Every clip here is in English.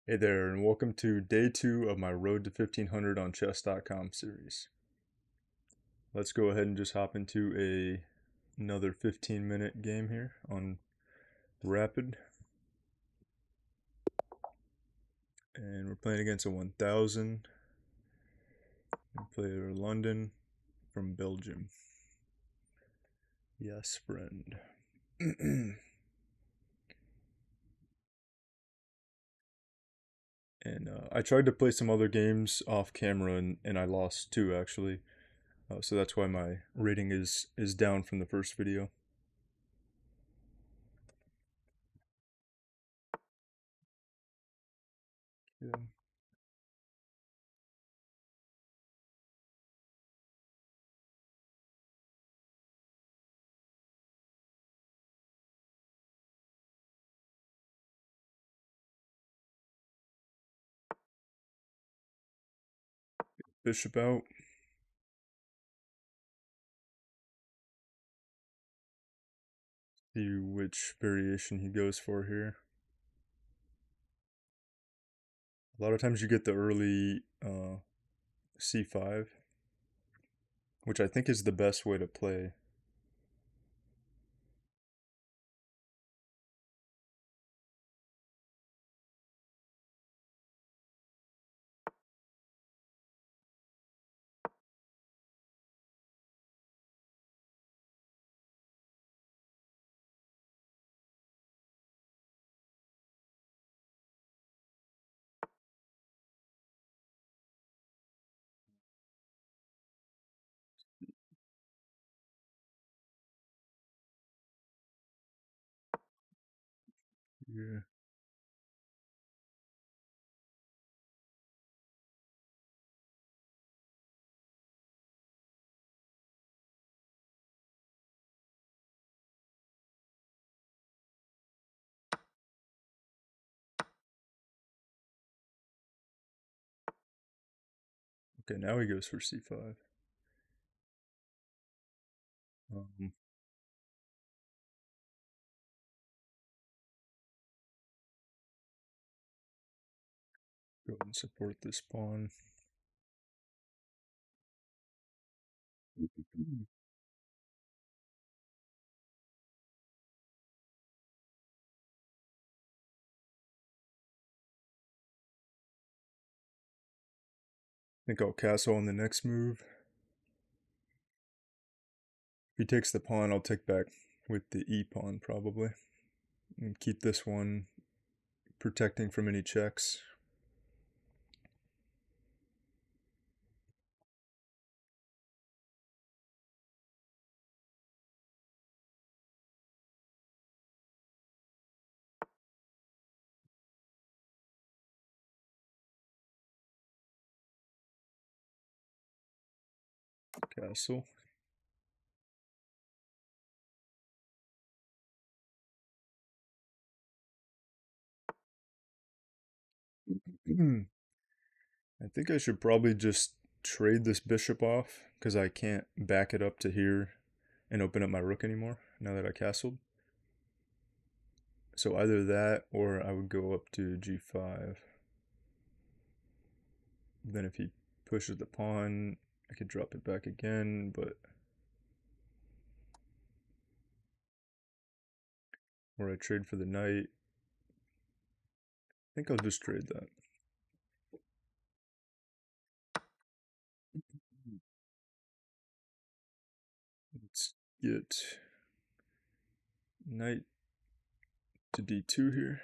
Hey there, and welcome to day 2 of my Road to 1500 on chess.com series. Let's go ahead and just hop into another 15-minute game here on Rapid. And we're playing against a 1000. Player London from Belgium. Yes, friend. And I tried to play some other games off camera and I lost two actually. So that's why my rating is down from the first video. Yeah. Bishop out. See which variation he goes for here. A lot of times you get the early c5, which I think is the best way to play. Yeah. Okay, now he goes for c5. Um, Go and support this pawn. I think I'll castle on the next move. If he takes the pawn, I'll take back with the e pawn probably. And keep this one protecting from any checks. Castle. I think I should probably just trade this bishop off because I can't back it up to here and open up my rook anymore now that I castled. So either that or I would go up to g5. Then if he pushes the pawn, I could drop it back again, but or I trade for the knight. I think I'll just trade that. Let's get knight to d2 here.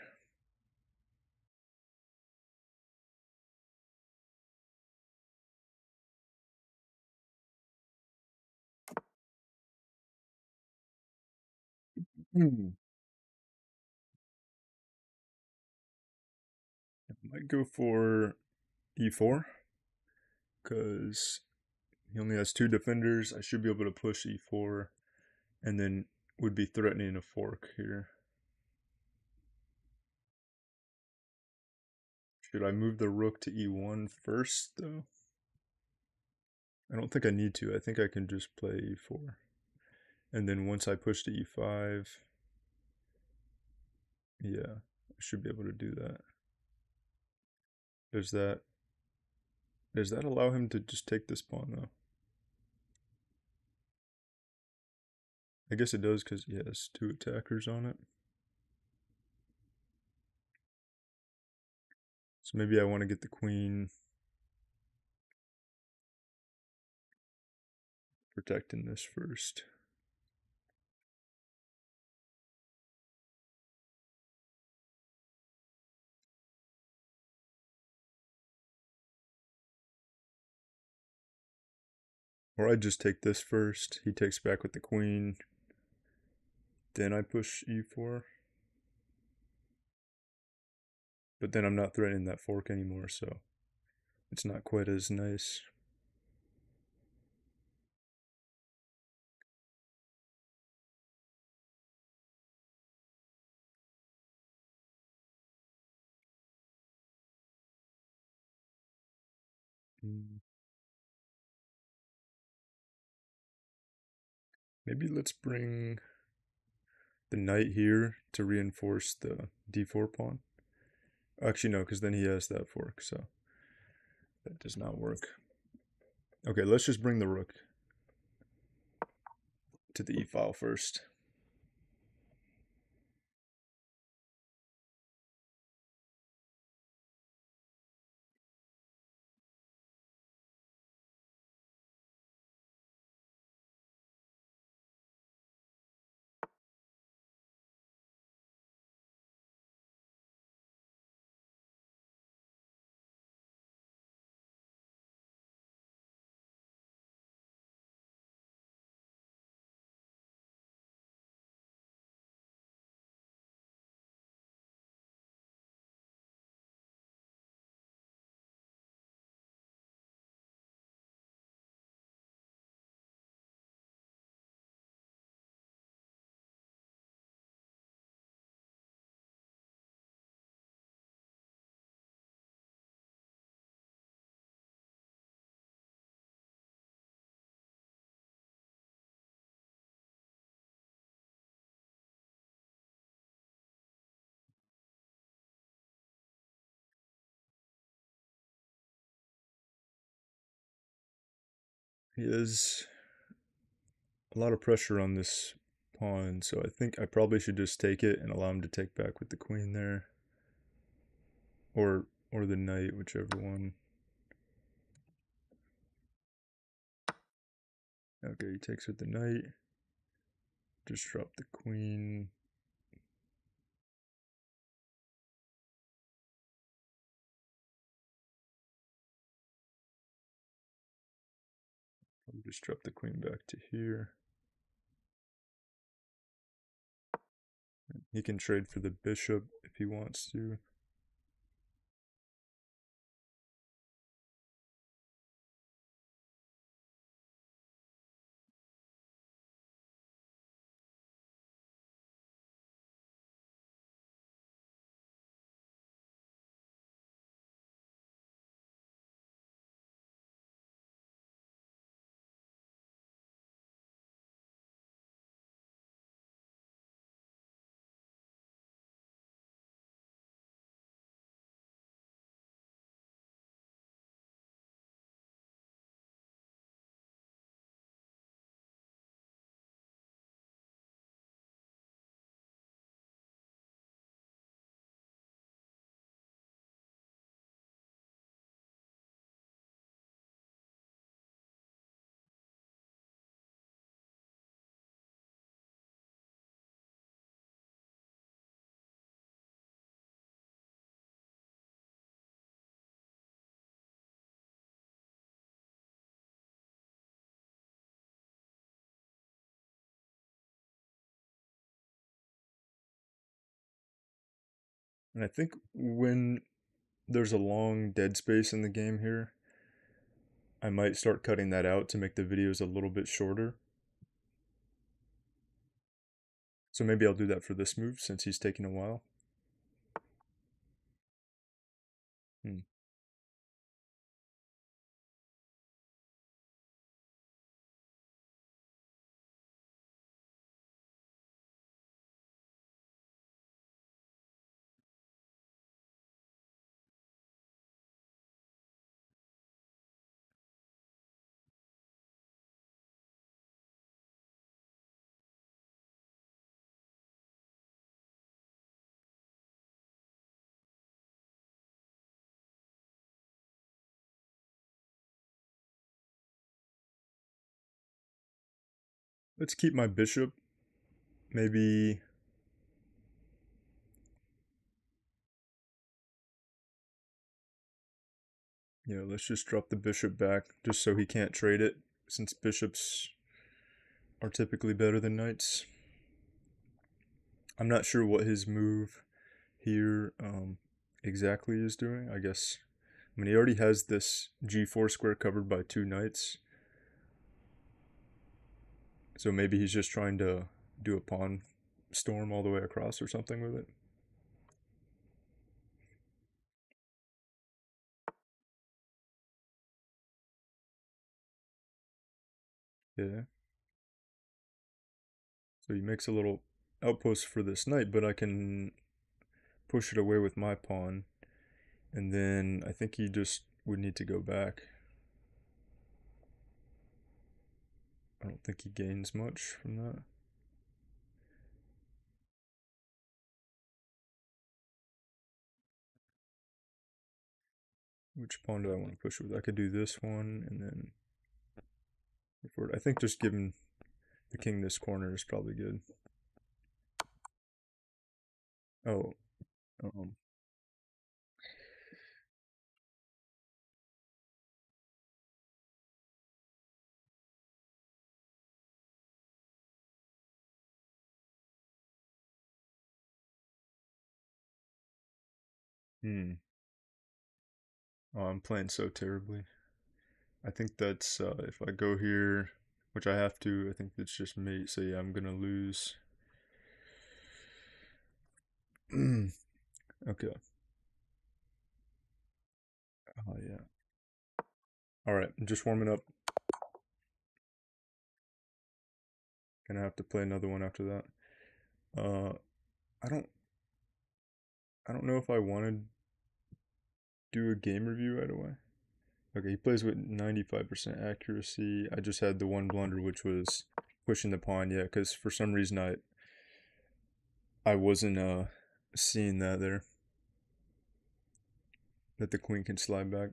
I might go for e4 because he only has two defenders. I should be able to push e4 and then would be threatening a fork here. Should I move the rook to e1 first though? I don't think I need to. I think I can just play e4. And then once I push to e5, yeah, I should be able to do that. Does that does that allow him to just take this pawn though? I guess it does because he has two attackers on it. So maybe I want to get the queen protecting this first. Or I just take this first. He takes back with the queen. Then I push e4. But then I'm not threatening that fork anymore, so it's not quite as nice. Maybe let's bring the knight here to reinforce the d4 pawn. Actually, no, because then he has that fork, so that does not work. Okay, let's just bring the rook to the e-file first. He has a lot of pressure on this pawn, so I think I probably should just take it and allow him to take back with the queen there. Or the knight, whichever one. Okay, he takes with the knight. Just drop the queen. I'll just drop the queen back to here. He can trade for the bishop if he wants to. And I think when there's a long dead space in the game here, I might start cutting that out to make the videos a little bit shorter. So maybe I'll do that for this move since he's taking a while. Hmm. Let's keep my bishop. Maybe. Yeah, let's just drop the bishop back just so he can't trade it, since bishops are typically better than knights. I'm not sure what his move here exactly is doing. I guess, I mean, he already has this g4 square covered by two knights. So maybe he's just trying to do a pawn storm all the way across or something with it. Yeah. So he makes a little outpost for this knight, but I can push it away with my pawn. And then I think he just would need to go back. I don't think he gains much from that. Which pawn do I want to push with? I could do this one and then forward. I think just giving the king this corner is probably good. Oh, um, hmm. Oh, I'm playing so terribly. I think that's if I go here, which I have to. I think it's just mate. So yeah, I'm gonna lose. Okay. Oh yeah. All right. I'm just warming up. Gonna have to play another one after that. Uh, I don't. I don't know if I want to do a game review right away. Okay, he plays with 95% accuracy. I just had the one blunder, which was pushing the pawn. Yeah, because for some reason I wasn't seeing that there, that the queen can slide back.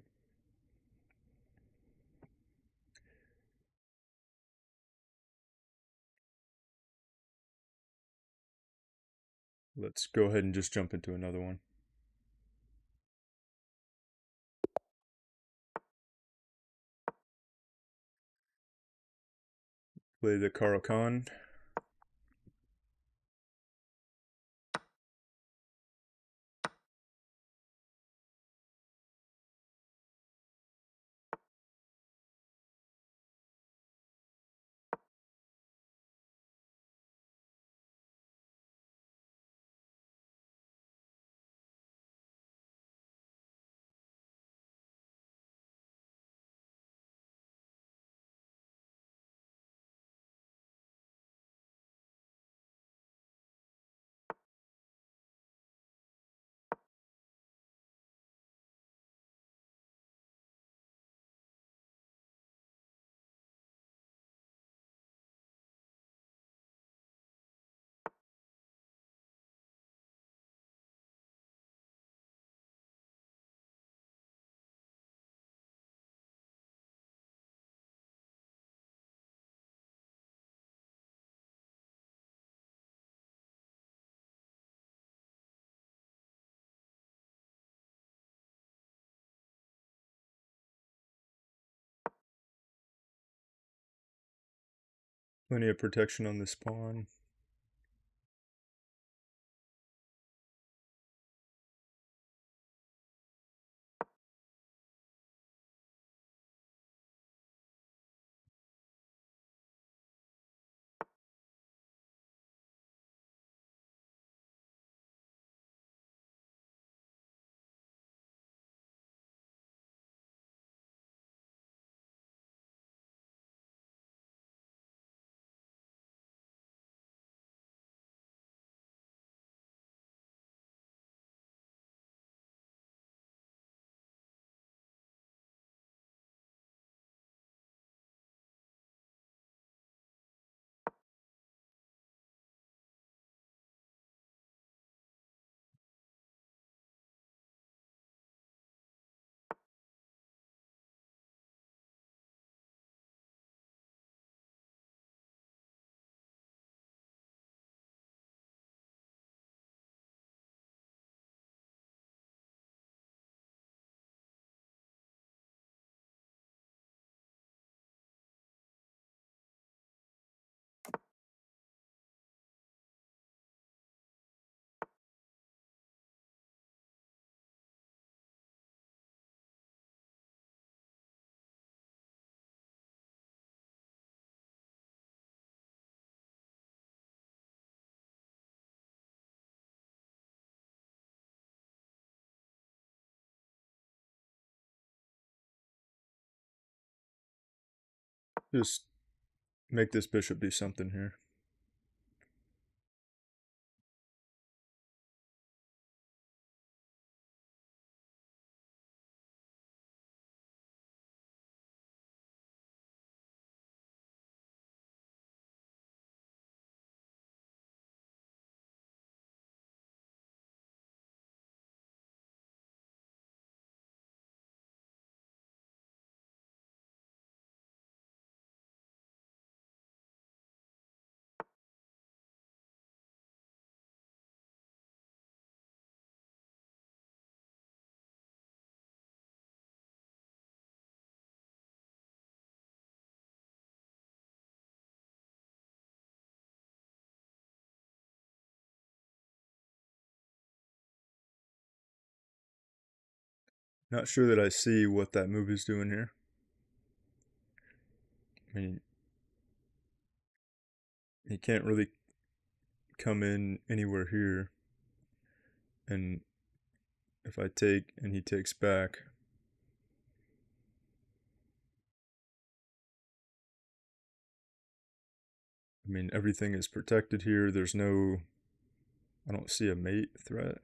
Let's go ahead and just jump into another one. Play the Caro-Kann. Plenty of protection on this pawn. Just make this bishop do something here. Not sure that I see what that move is doing here. I mean, he can't really come in anywhere here. And if I take and he takes back, I mean, everything is protected here. There's no, I don't see a mate threat.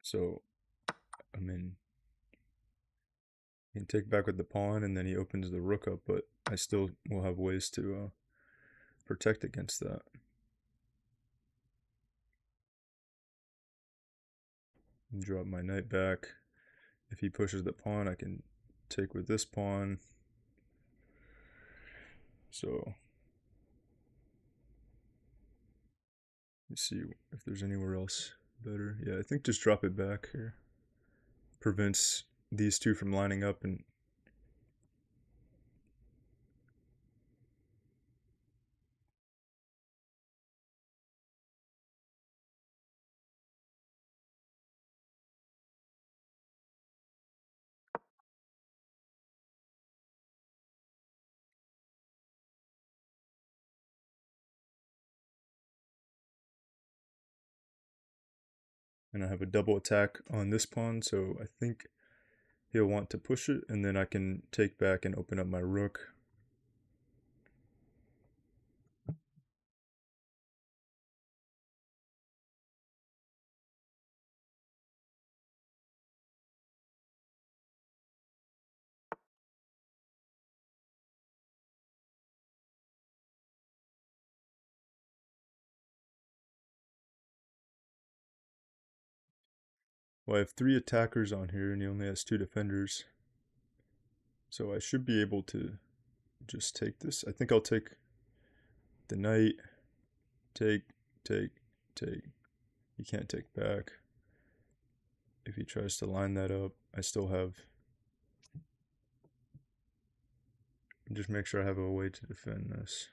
So, I mean, he can take back with the pawn and then he opens the rook up, but I still will have ways to protect against that. And drop my knight back. If he pushes the pawn, I can take with this pawn. So, let's see if there's anywhere else better. Yeah, I think just drop it back here. Prevents these two from lining up, and I have a double attack on this pawn, so I think he'll want to push it, and then I can take back and open up my rook. Well, I have 3 attackers on here, and he only has 2 defenders. So I should be able to just take this. I think I'll take the knight, take, take, take. He can't take back. If he tries to line that up, I still have... Just make sure I have a way to defend this.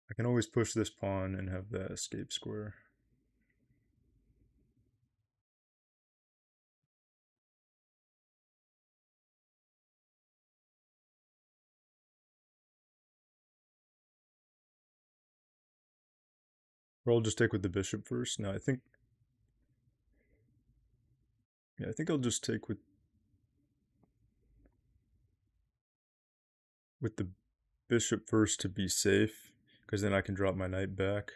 I can always push this pawn and have that escape square. Or I'll just take with the bishop first. No, I think... Yeah, I think I'll just take with the bishop first to be safe, because then I can drop my knight back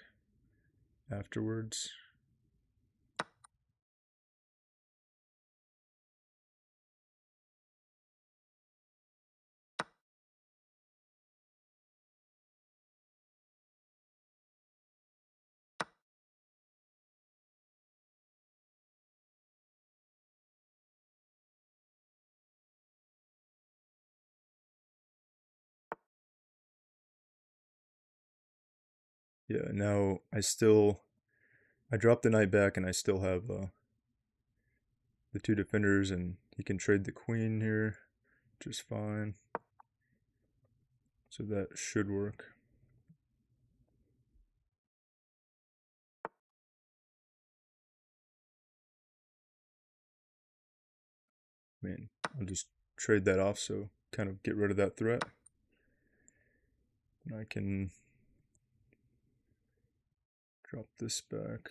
afterwards. Yeah, now I drop the knight back and I still have the 2 defenders, and he can trade the queen here just fine. So that should work. I mean, I'll just trade that off, so kind of get rid of that threat. And I can drop this back.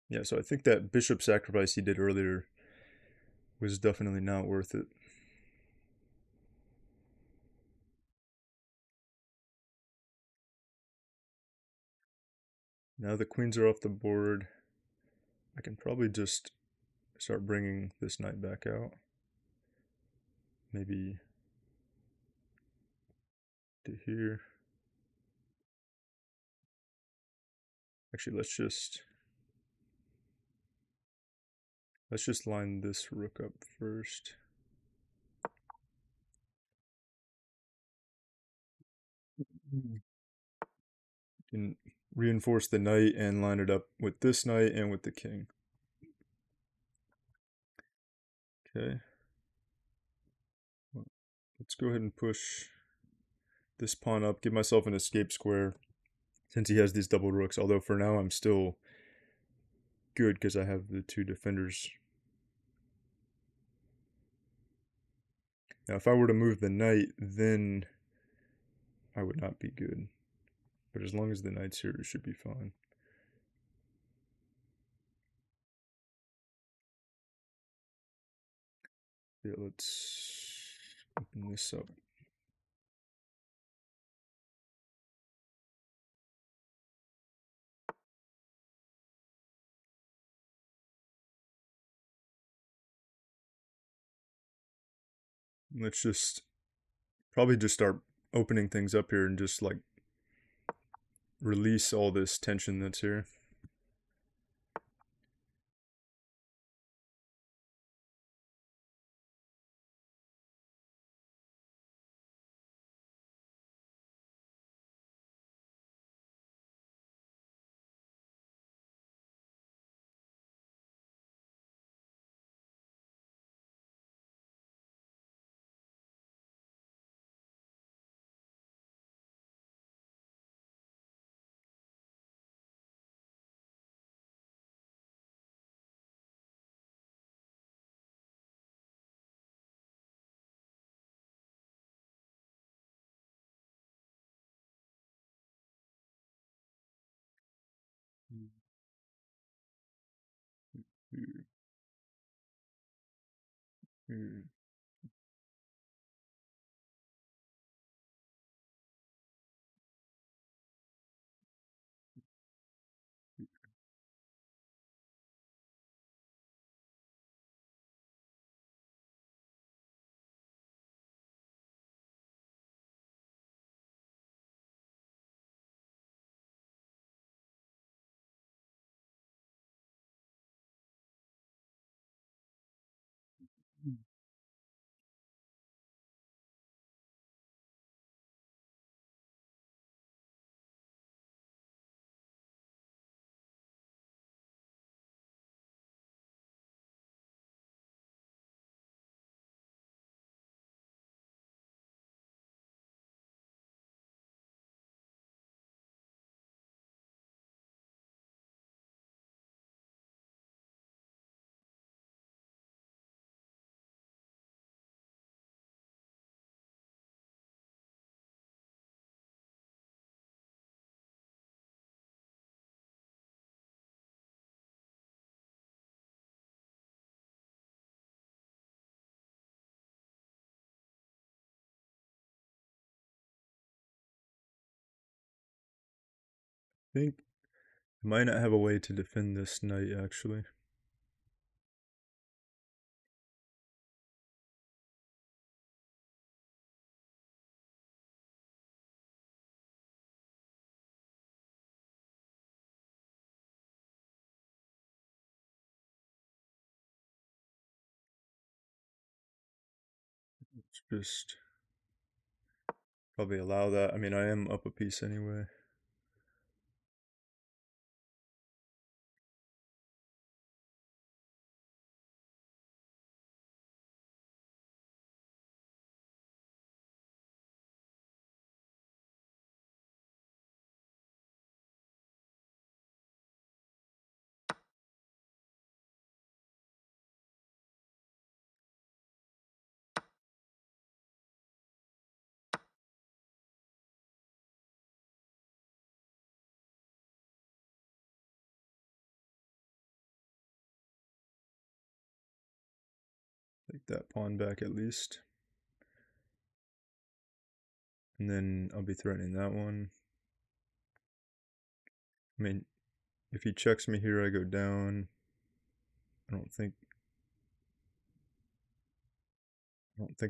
Yeah, so I think that bishop sacrifice he did earlier was definitely not worth it. Now the queens are off the board. I can probably just start bringing this knight back out. Maybe to here. Actually, let's just line this rook up first. And reinforce the knight and line it up with this knight and with the king. Okay. Let's go ahead and push this pawn up, give myself an escape square since he has these double rooks. Although for now I'm still good because I have the two defenders. Now if I were to move the knight, then I would not be good. But as long as the knight's here, it should be fine. Yeah, let's open this up. Let's just probably just start opening things up here and just like release all this tension that's here. I think I might not have a way to defend this knight actually. Let's just probably allow that. I mean, I am up a piece anyway. Take that pawn back at least. And then I'll be threatening that one. I mean, if he checks me here, I go down. I don't think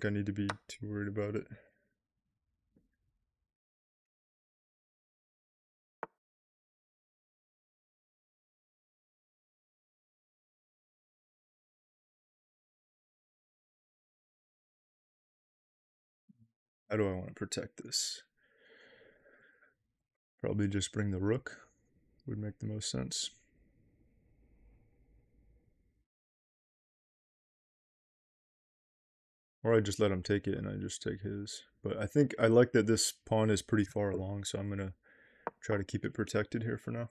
I need to be too worried about it. How do I want to protect this? Probably just bring the rook would make the most sense. Or I just let him take it and I just take his. But I think I like that this pawn is pretty far along, so I'm going to try to keep it protected here for now.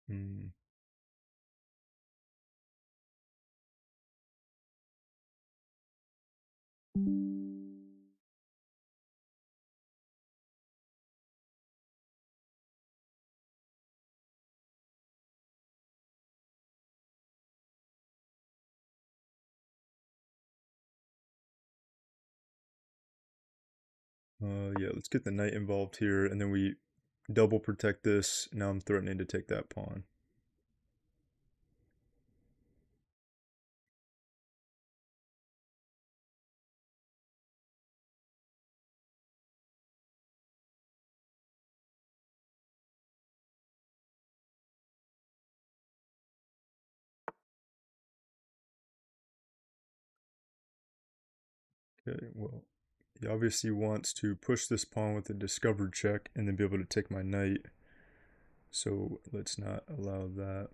Hmm. Yeah, let's get the knight involved here, and then we double protect this. Now I'm threatening to take that pawn. Okay, well, he obviously wants to push this pawn with a discovered check and then be able to take my knight. So let's not allow that.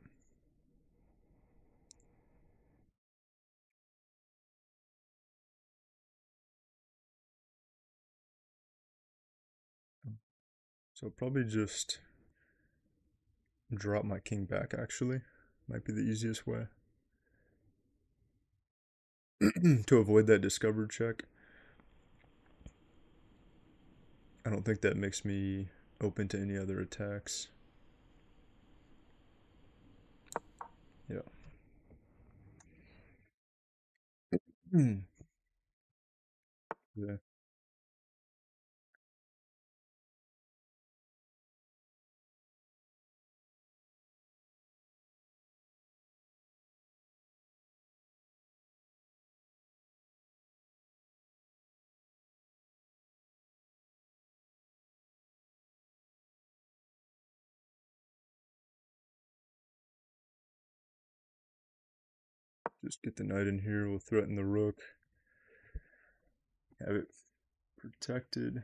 So probably just drop my king back, actually. Might be the easiest way to avoid that discovered check. I don't think that makes me open to any other attacks. Yeah. Yeah. Just get the knight in here. We'll threaten the rook. Have it protected.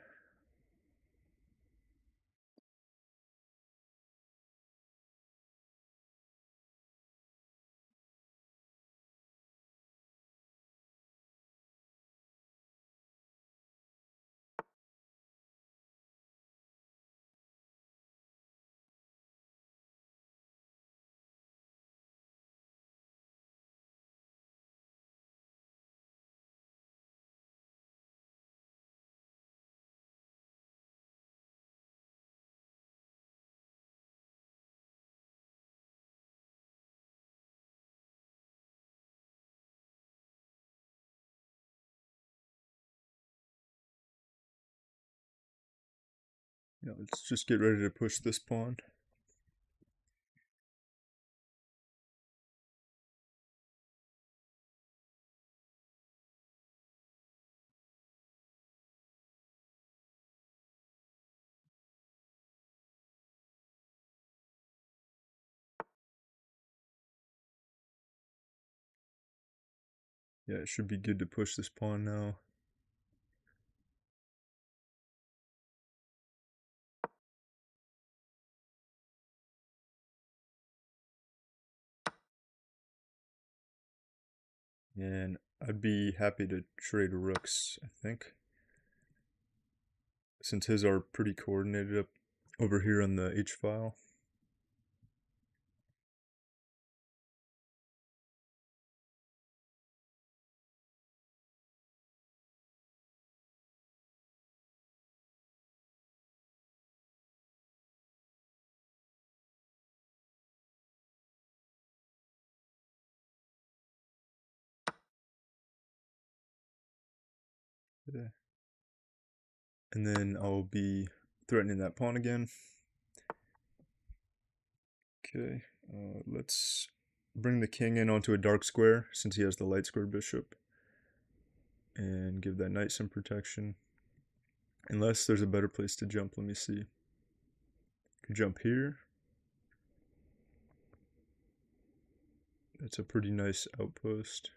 Yeah, let's just get ready to push this pawn. Yeah, it should be good to push this pawn now. And I'd be happy to trade rooks, I think. Since his are pretty coordinated up over here on the H file. And then I'll be threatening that pawn again. Okay, let's bring the king in onto a dark square since he has the light square bishop. And give that knight some protection. Unless there's a better place to jump, let me see. Could jump here. That's a pretty nice outpost.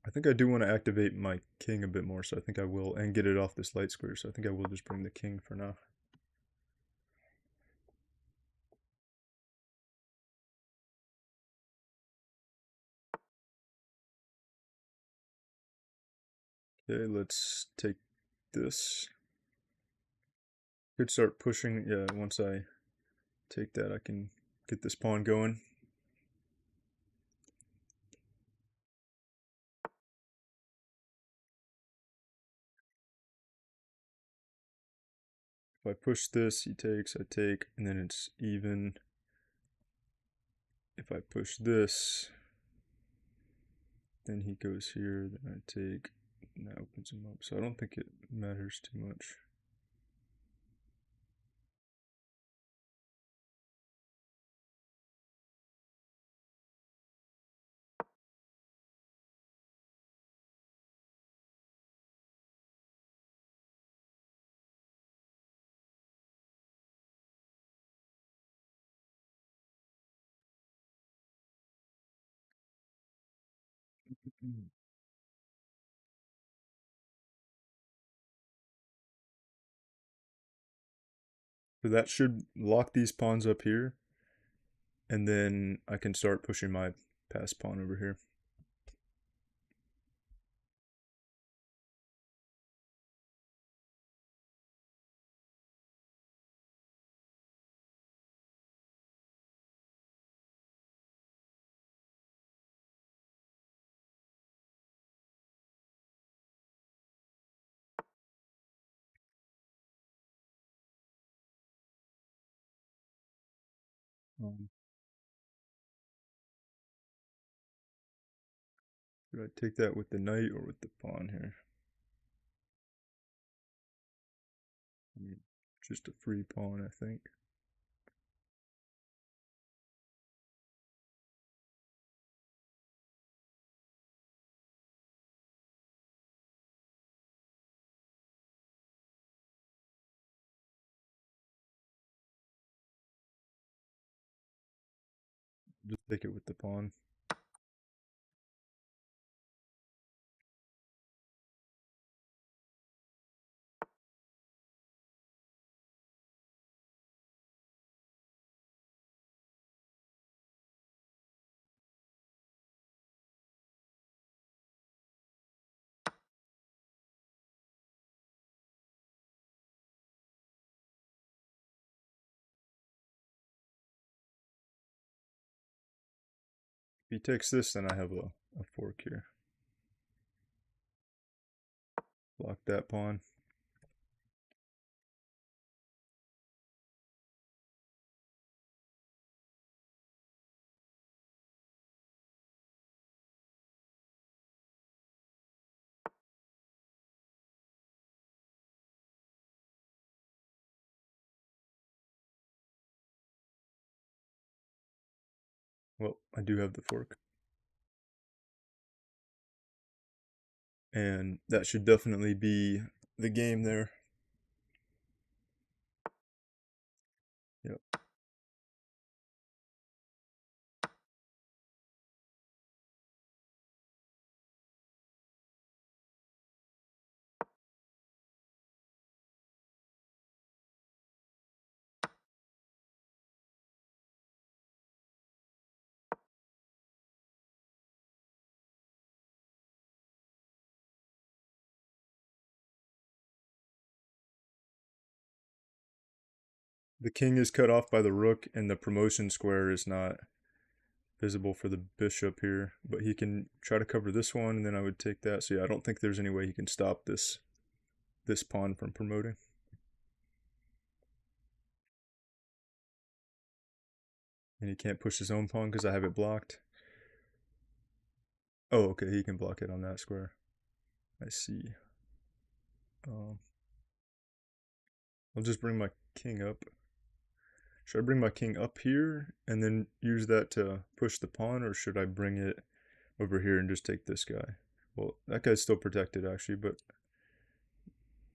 I think I do want to activate my king a bit more, so I think I will, and get it off this light square, so I think I will just bring the king for now. Okay, let's take this. Could start pushing, yeah, once I take that I can get this pawn going. If I push this, he takes, I take, and then it's even. If I push this, then he goes here, then I take, and that opens him up. So I don't think it matters too much. So that should lock these pawns up here, and then I can start pushing my pass pawn over here. Um, Should I take that with the knight or with the pawn here? I mean, just a free pawn, I think. Just take it with the pawn. If he takes this, then I have a fork here. Block that pawn. Well, I do have the fork. And that should definitely be the game there. Yep. The king is cut off by the rook, and the promotion square is not visible for the bishop here. But he can try to cover this one, and then I would take that. So yeah, I don't think there's any way he can stop this pawn from promoting. And he can't push his own pawn because I have it blocked. Oh, okay, he can block it on that square. I see. I'll just bring my king up. Should I bring my king up here and then use that to push the pawn, or should I bring it over here and just take this guy? Well, that guy's still protected actually, but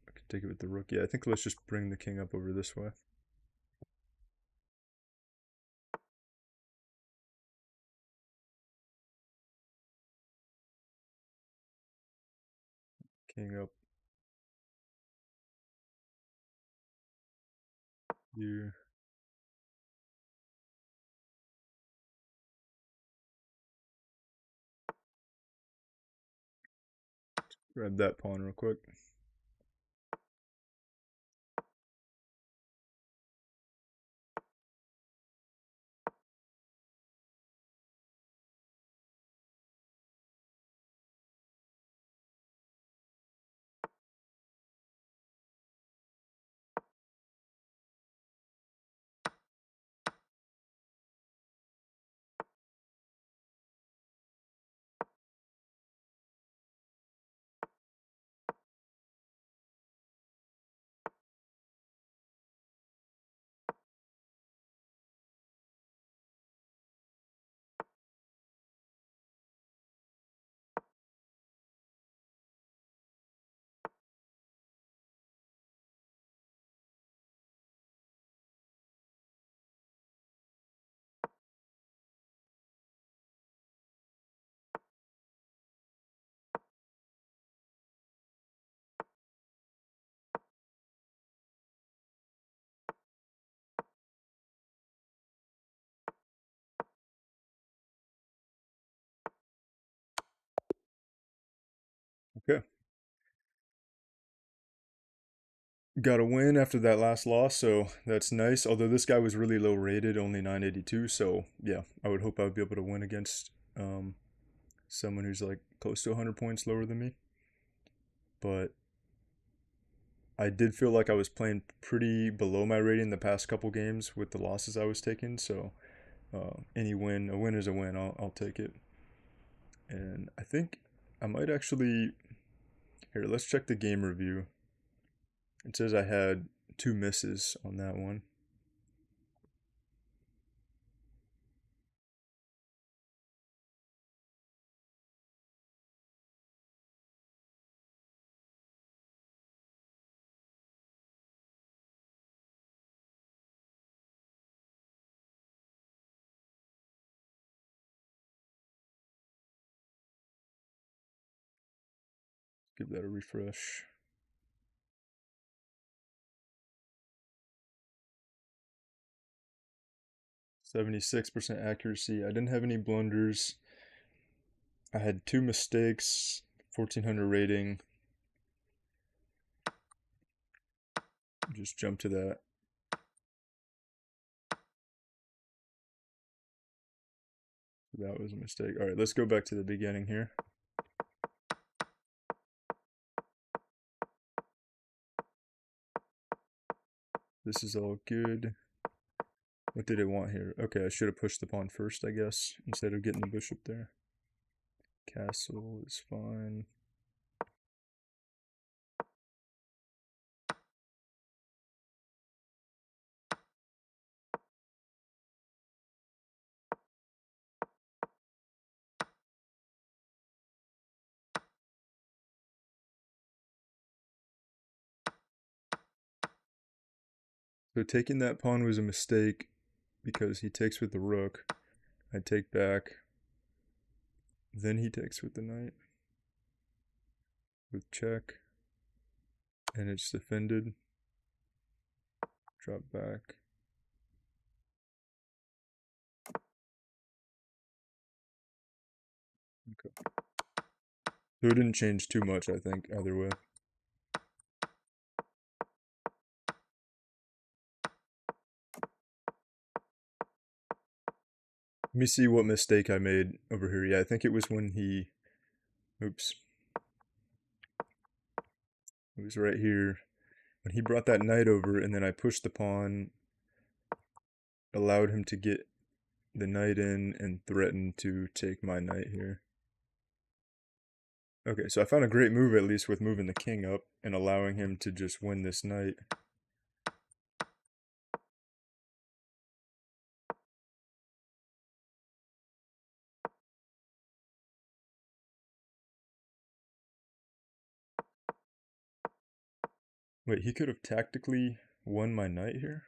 I can take it with the rook. Yeah, I think let's just bring the king up over this way. King up here. Grab that pawn real quick. Okay. Got a win after that last loss, so that's nice. Although this guy was really low rated, only 982, so yeah, I would hope I would be able to win against someone who's like close to 100 points lower than me. But I did feel like I was playing pretty below my rating the past couple games with the losses I was taking. So any win, a win is a win. I'll take it. And I think I might actually here. Let's check the game review. It says I had 2 misses on that one. Give that a refresh. 76% accuracy. I didn't have any blunders. I had 2 mistakes. 1400 rating. Just jump to that. That was a mistake. All right, let's go back to the beginning here. This is all good. What did it want here? Okay, I should have pushed the pawn first, I guess, instead of getting the bishop there. Castle is fine. So taking that pawn was a mistake because he takes with the rook. I take back. Then he takes with the knight. With check. And it's defended. Drop back. Okay. So it didn't change too much, I think, either way. Let me see what mistake I made over here. Yeah, I think it was when he... Oops. It was right here. When he brought that knight over, and then I pushed the pawn, allowed him to get the knight in, and threatened to take my knight here. Okay, so I found a great move at least with moving the king up and allowing him to just win this knight. Wait, he could have tactically won my knight here?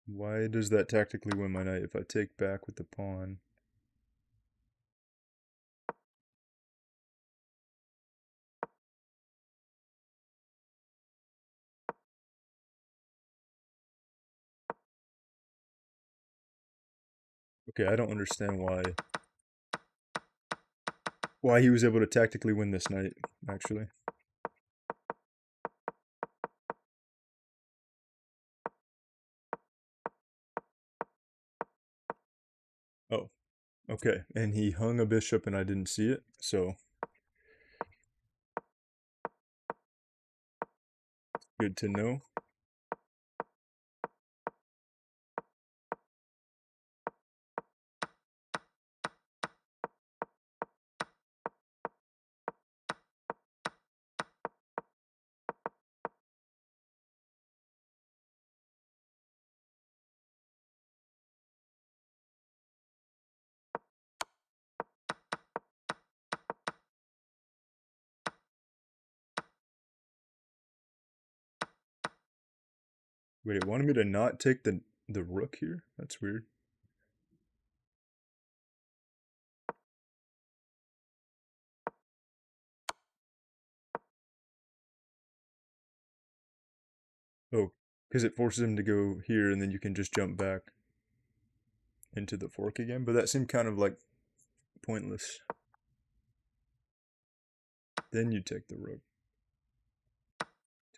Why does that tactically win my knight if I take back with the pawn? Okay, I don't understand why he was able to tactically win this knight, actually. Oh, okay. And he hung a bishop and I didn't see it, so good to know. Wait, it wanted me to not take the rook here? That's weird. Oh, because it forces him to go here and then you can just jump back into the fork again. But that seemed kind of like pointless. Then you take the rook.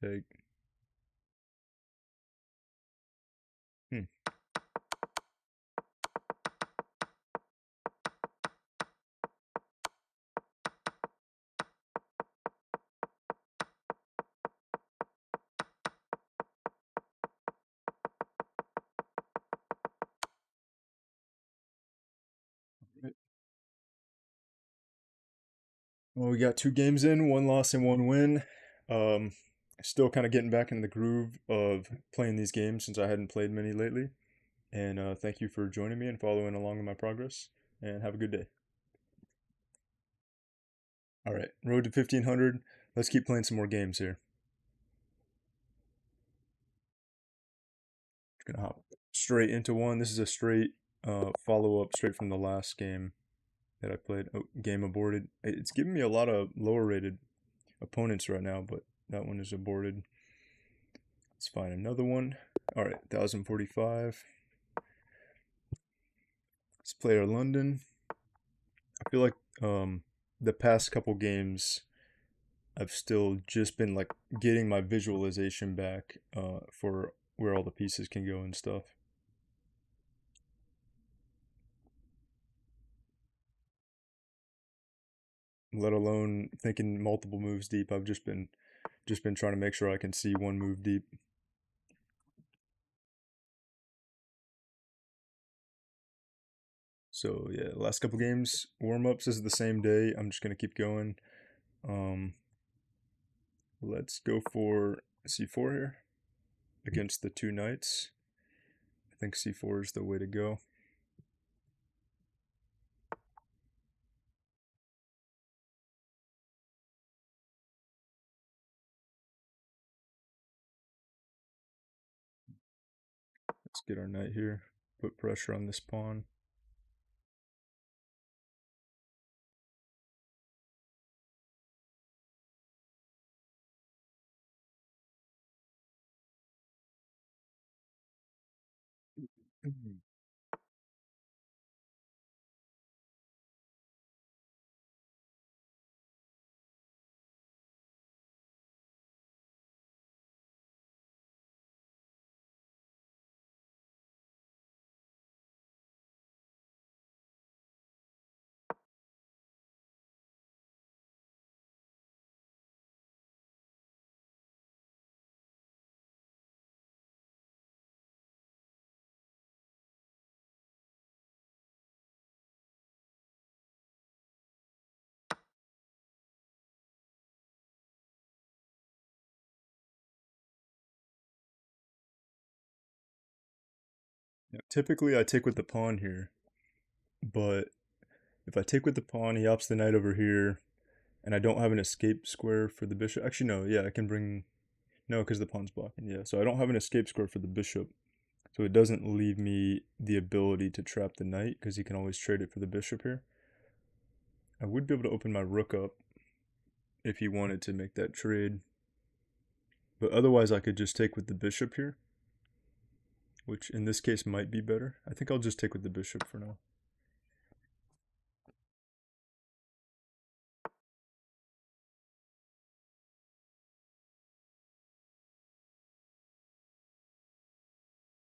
Take. Hmm. Well, we got 2 games in, 1 loss and 1 win. Um, Still kind of getting back in the groove of playing these games since I hadn't played many lately. And thank you for joining me and following along in my progress. And have a good day. All right, road to 1500. Let's keep playing some more games here. Just gonna hop straight into one. This is a straight follow up straight from the last game that I played. Oh, game aborted. It's giving me a lot of lower rated opponents right now, but that one is aborted. Let's find another one. All right, 1045. Let's play our London. I feel like the past couple games I've still just been like getting my visualization back for where all the pieces can go and stuff. Let alone thinking multiple moves deep. I've just been trying to make sure I can see one move deep. So yeah, last couple games warm ups. This is the same day. I'm just gonna keep going. Um, let's go for c4 here against the 2 knights. I think c4 is the way to go. Let's get our knight here. Put pressure on this pawn. Typically, I take with the pawn here, but if I take with the pawn, he opts the knight over here, and I don't have an escape square for the bishop. Actually, no, yeah, I can bring... No, because the pawn's blocking, yeah. So I don't have an escape square for the bishop, so it doesn't leave me the ability to trap the knight, because he can always trade it for the bishop here. I would be able to open my rook up if he wanted to make that trade, but otherwise I could just take with the bishop here, which in this case might be better. I think I'll just take with the bishop for now.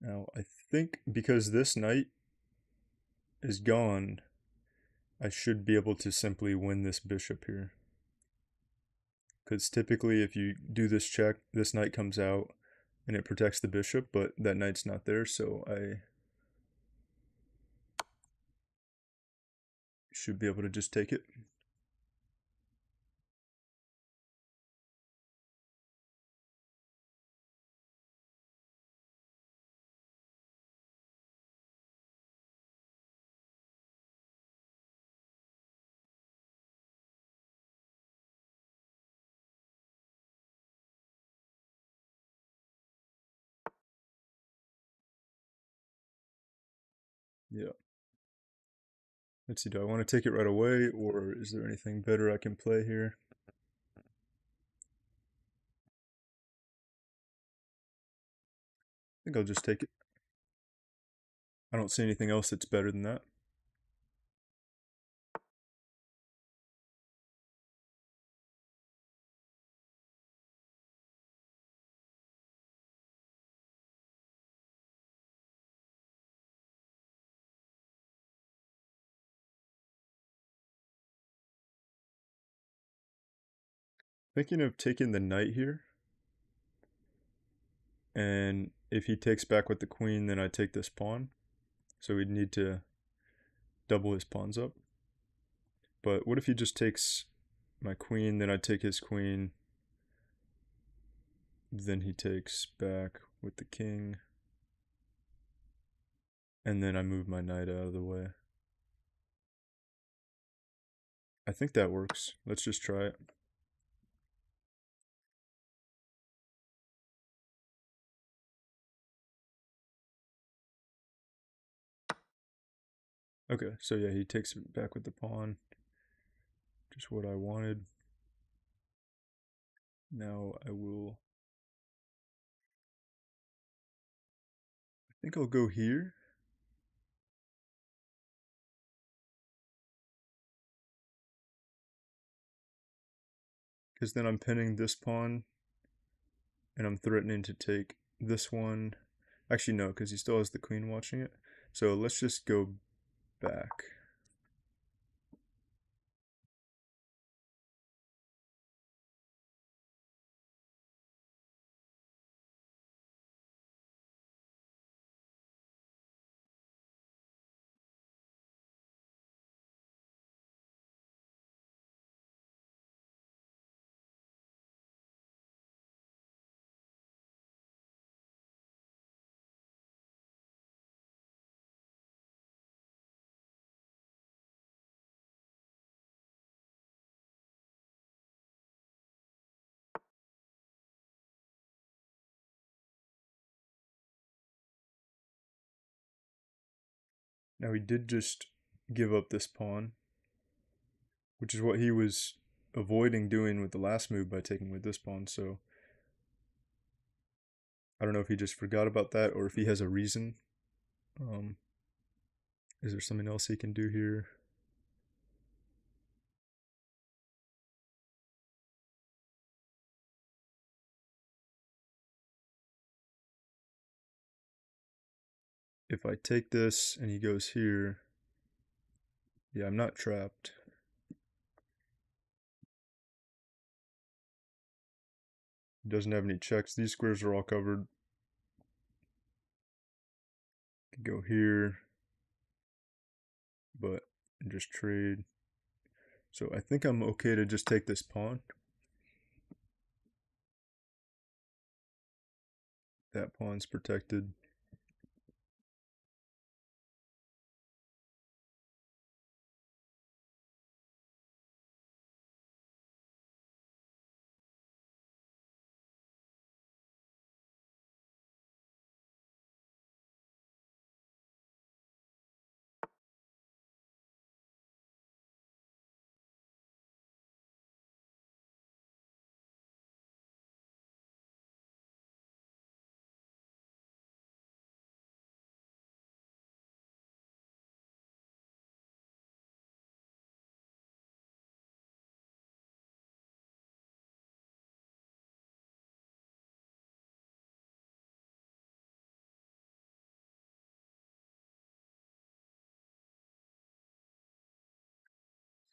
Now, I think because this knight is gone, I should be able to simply win this bishop here. Because typically if you do this check, this knight comes out and it protects the bishop, but that knight's not there, so I should be able to just take it. Yeah. Let's see, do I want to take it right away, or is there anything better I can play here? I think I'll just take it. I don't see anything else that's better than that. Thinking of taking the knight here, and if he takes back with the queen, then I take this pawn. So we'd need to double his pawns up. But what if he just takes my queen, then I take his queen, then he takes back with the king, and then I move my knight out of the way. I think that works. Let's just try it. Okay, so yeah, he takes it back with the pawn. Just what I wanted. Now I think I'll go here. Because then I'm pinning this pawn, and I'm threatening to take this one. Actually, no, because he still has the queen watching it. So let's just go back. Now he did just give up this pawn, which is what he was avoiding doing with the last move by taking with this pawn, so I don't know if he just forgot about that or if he has a reason. Um, is there something else he can do here? If I take this and he goes here, yeah, I'm not trapped. He doesn't have any checks. These squares are all covered. Could go here, but just trade. So I think I'm okay to just take this pawn. That pawn's protected.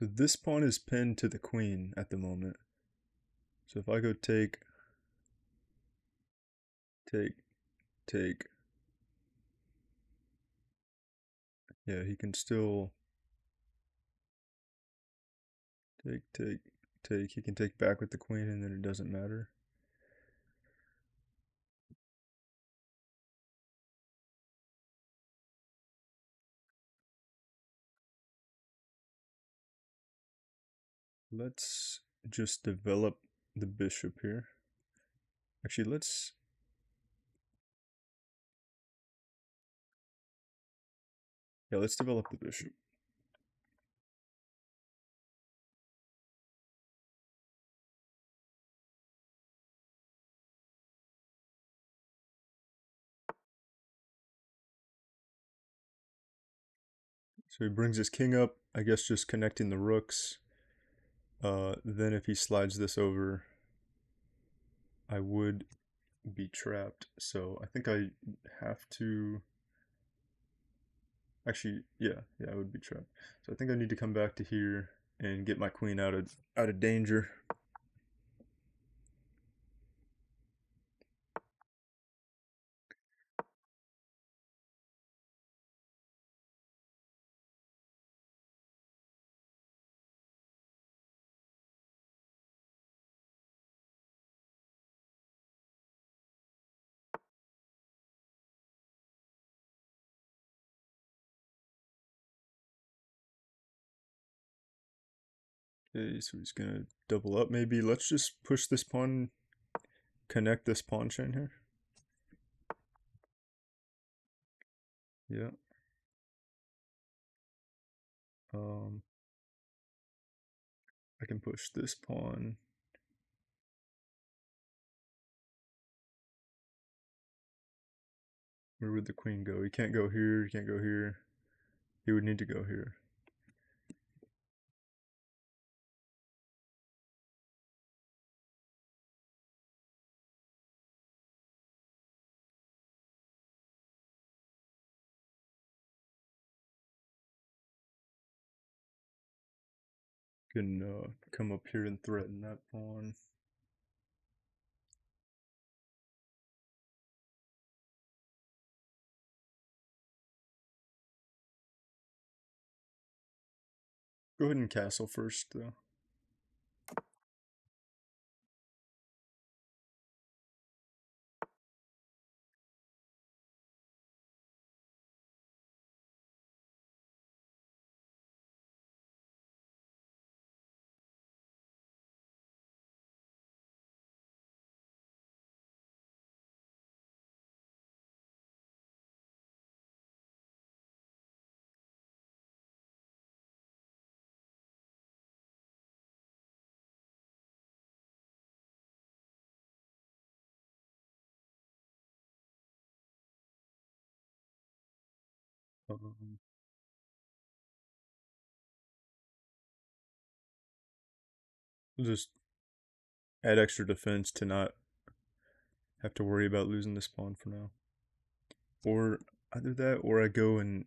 So this pawn is pinned to the queen at the moment. So if I go take, take, take, yeah, he can still take, take, take. He can take back with the queen and then it doesn't matter. Let's just develop the bishop here. Actually, let's develop the bishop. So he brings his king up, I guess just connecting the rooks. Then if he slides this over, I would be trapped. So I think I have to, actually, yeah, I would be trapped. So I think I need to come back to here and get my queen out of danger. Okay, so he's gonna double up maybe. Let's just push this pawn, connect this pawn chain here. Yeah. Um, I can push this pawn. Where would the queen go? He can't go here, he can't go here. He would need to go here. Can come up here and threaten that pawn. Go ahead and castle first, though. Um, we'll just add extra defense to not have to worry about losing this pawn for now. Or either that, or I go and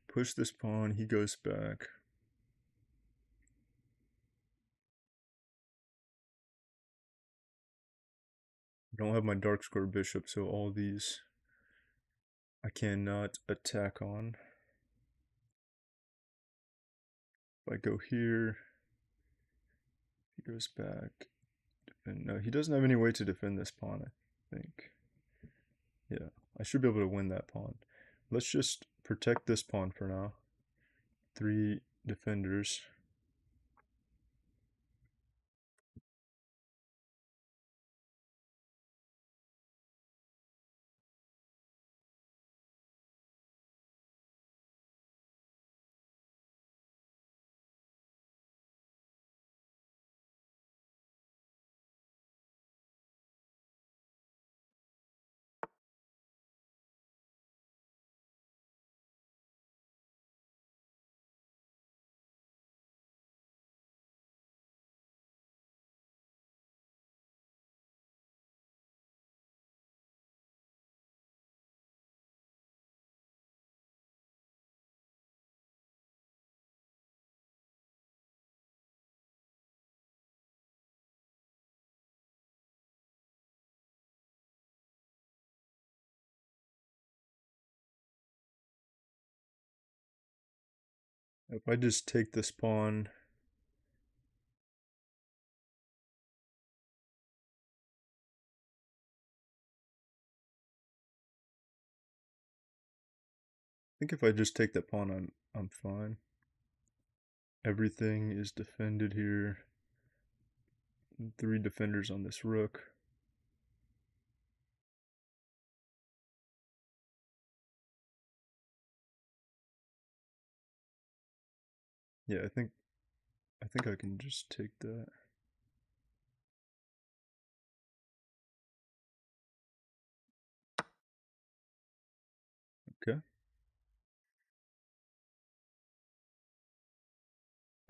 push this pawn, he goes back. I don't have my dark square bishop, so all these I cannot attack on. If I go here, he goes back. And no, he doesn't have any way to defend this pawn, I think. Yeah, I should be able to win that pawn. Let's just protect this pawn for now. 3 defenders. If I just take this pawn, I think if I just take that pawn, I'm fine. Everything is defended here. 3 defenders on this rook. Yeah, I think I can just take that. Okay.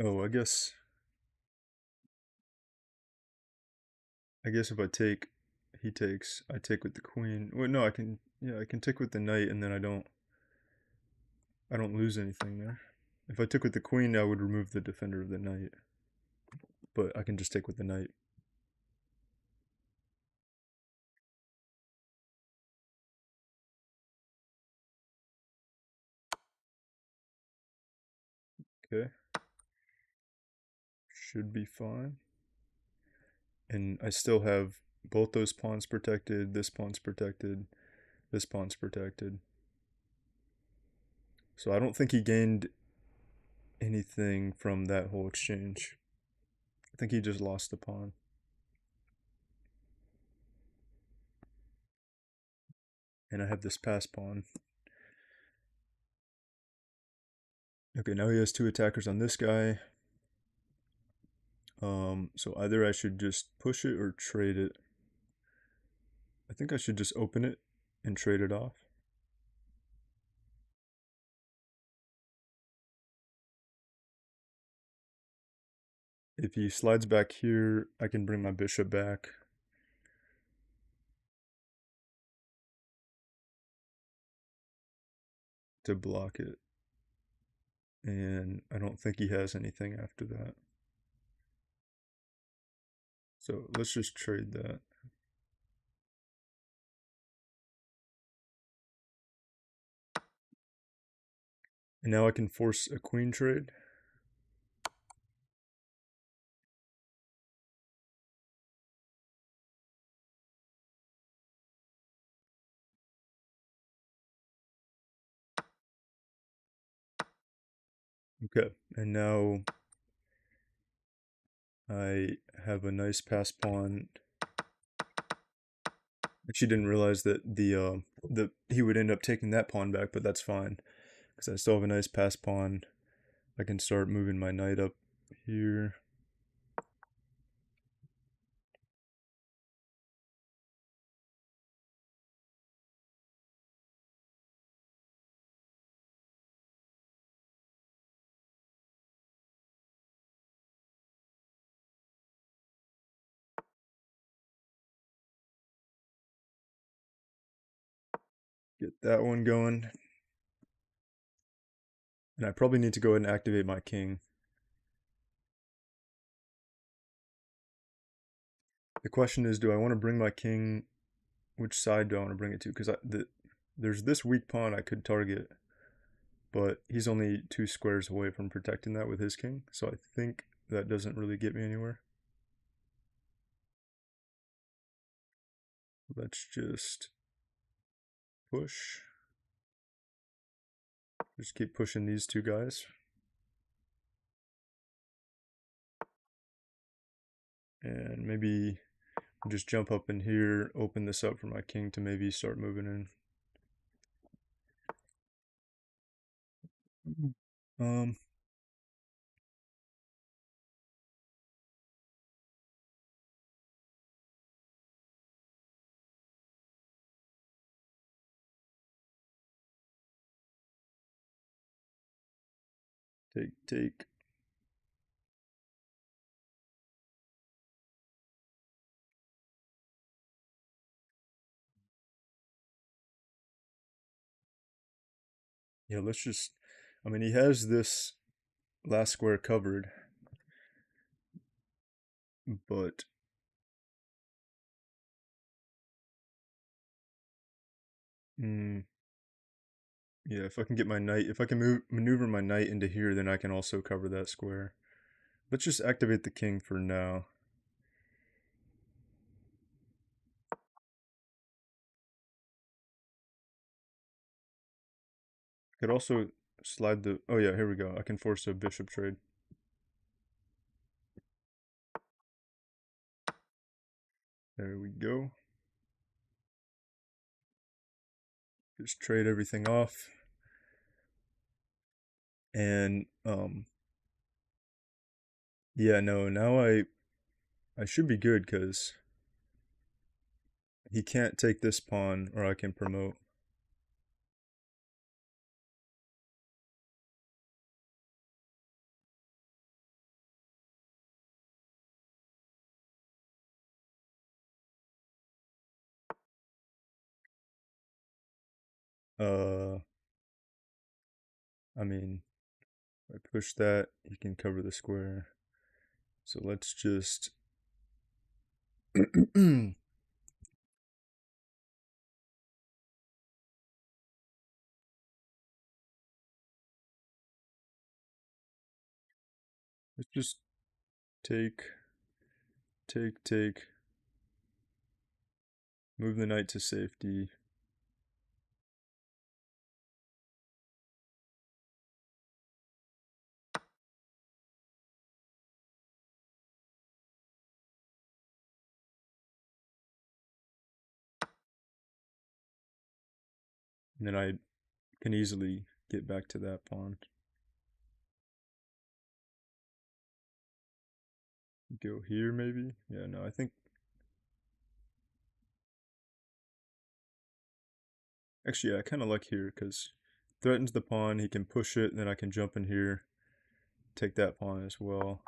Oh, I guess if I take, he takes, I take with the queen. Well, no, I can take with the knight, and then I don't lose anything there. If I took with the queen, I would remove the defender of the knight, but I can just take with the knight. Okay, should be fine. And I still have both those pawns protected, this pawn's protected, this pawn's protected. So I don't think he gained anything from that whole exchange. I think he just lost the pawn. And I have this pass pawn. Okay, now he has 2 attackers on this guy. So either I should just push it or trade it. I think I should just open it and trade it off. If he slides back here, I can bring my bishop back. To block it. And I don't think he has anything after that. So let's just trade that. And now I can force a queen trade. Okay, and now I have a nice pass pawn. Actually didn't realize that the he would end up taking that pawn back, but that's fine because I still have a nice pass pawn. I can start moving my knight up here. Get that one going. And I probably need to go ahead and activate my king. The question is, do I want to bring my king? Which side do I want to bring it to? Because there's this weak pawn I could target, but he's only 2 squares away from protecting that with his king. So I think that doesn't really get me anywhere. Let's just push. Just keep pushing these 2 guys. And maybe just jump up in here, open this up for my king to maybe start moving in. Um, take. Yeah, let's just, I mean, he has this last square covered, but Yeah, if I can get my knight, if I can maneuver my knight into here, then I can also cover that square. Let's just activate the king for now. Could also slide the... Oh yeah, here we go. I can force a bishop trade. There we go. Just trade everything off. And, yeah, no, now I should be good because he can't take this pawn or I can promote. Uh, I mean, if I push that, he can cover the square. So let's just... let's just take, take, move the knight to safety. And then I can easily get back to that pawn. Go here maybe? Yeah, no, I think... Actually, yeah, I kind of like here because threatens the pawn, he can push it, and then I can jump in here, take that pawn as well.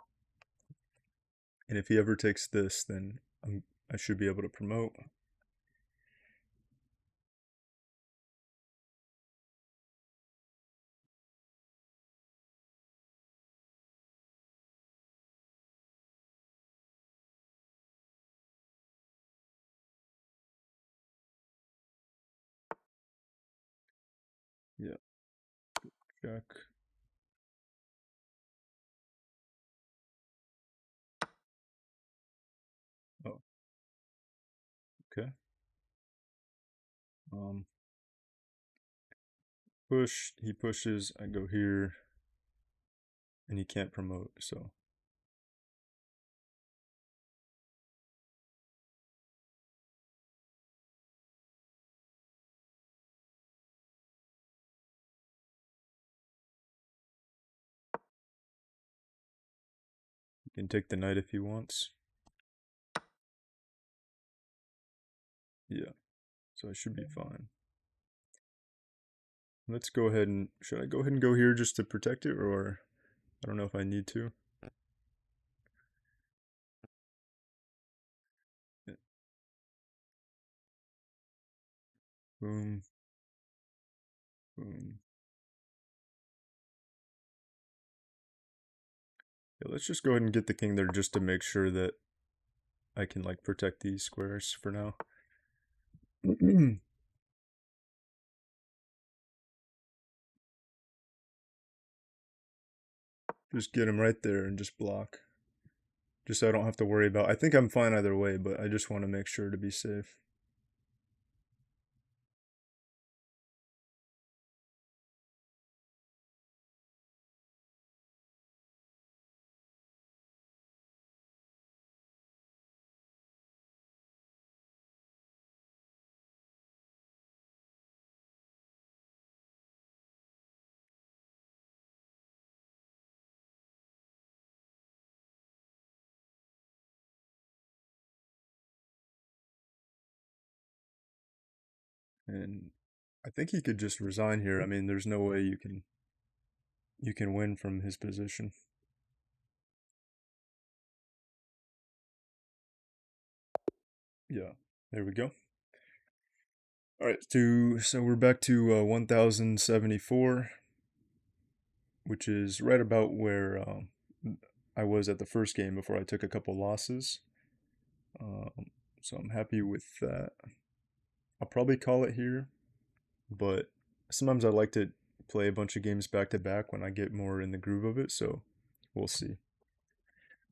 And if he ever takes this, then I should be able to promote. Yeah, check. Oh, okay. Um, push, he pushes, I go here, and he can't promote, so... He can take the knight if he wants. Yeah, so I should be fine. Let's go ahead and... Should I go ahead and go here just to protect it, or... I don't know if I need to. Yeah. Boom. Boom. Yeah, let's just go ahead and get the king there just to make sure that I can like protect these squares for now. Just get him right there and just block. Just so I don't have to worry about... I think I'm fine either way, but I just want to make sure to be safe. And I think he could just resign here. I mean, there's no way you can win from his position. Yeah, there we go. All right, so we're back to 1074, which is right about where I was at the first game before I took a couple losses. So I'm happy with that. I'll probably call it here, but sometimes I like to play a bunch of games back to back when I get more in the groove of it. So we'll see.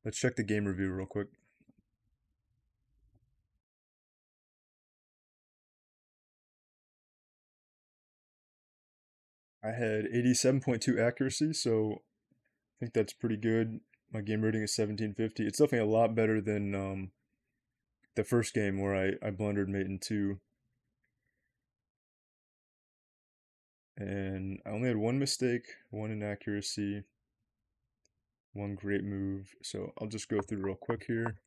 Let's check the game review real quick. I had 87.2 accuracy, so I think that's pretty good. My game rating is 1750. It's definitely a lot better than the first game where I blundered mate in two. And I only had one mistake, one inaccuracy, one great move. So I'll just go through real quick here,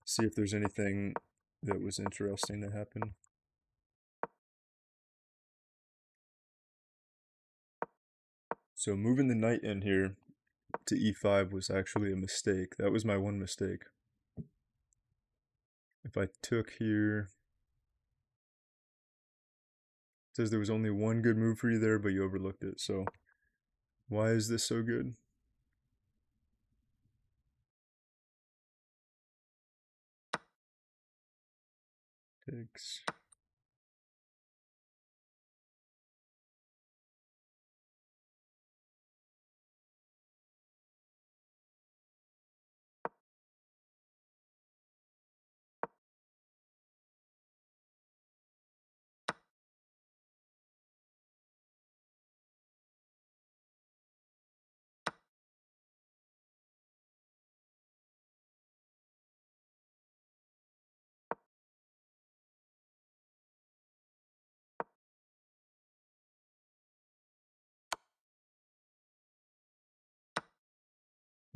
see if there's anything that was interesting that happened. So moving the knight in here to e5 was actually a mistake. That was my one mistake. If I took here, it says there was only one good move for you there, but you overlooked it. So why is this so good? Takes.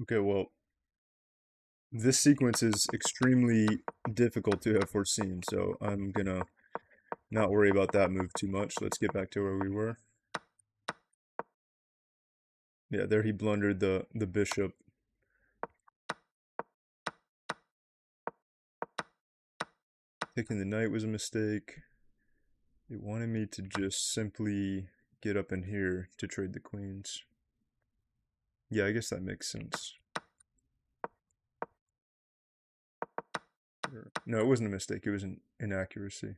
Okay, well, this sequence is extremely difficult to have foreseen, so I'm gonna not worry about that move too much. Let's get back to where we were. Yeah, there he blundered the bishop. Taking the knight was a mistake. It wanted me to just simply get up in here to trade the queens. Yeah, I guess that makes sense. No, it wasn't a mistake. It was an inaccuracy.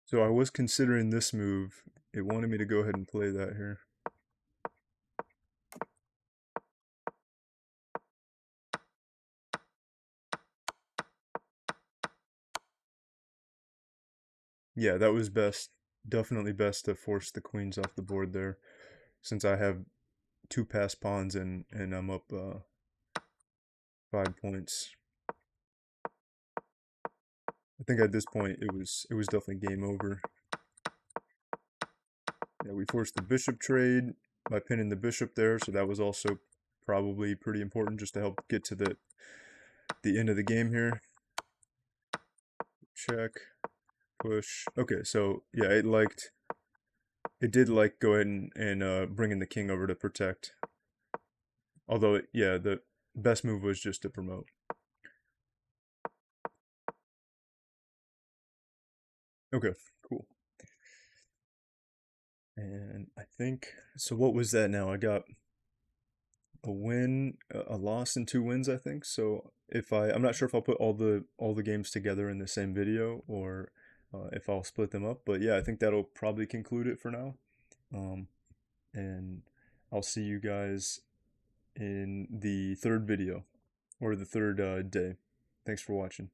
So I was considering this move. It wanted me to go ahead and play that here. Yeah, that was best. Definitely best to force the queens off the board there, since I have two passed pawns and I'm up 5 points. I think at this point it was definitely game over. Yeah, we forced the bishop trade by pinning the bishop there, so that was also probably pretty important just to help get to the end of the game here. Check, push. Okay, so yeah, it did like go ahead and bringing the king over to protect. Although yeah, the best move was just to promote. Okay, cool. And I think so. What was that now? I got a win, a loss, and two wins, I think. So if I'm not sure if I'll put all the games together in the same video or if I'll split them up. But yeah, I think that'll probably conclude it for now. Um, and I'll see you guys in the third video or the third day. Thanks for watching.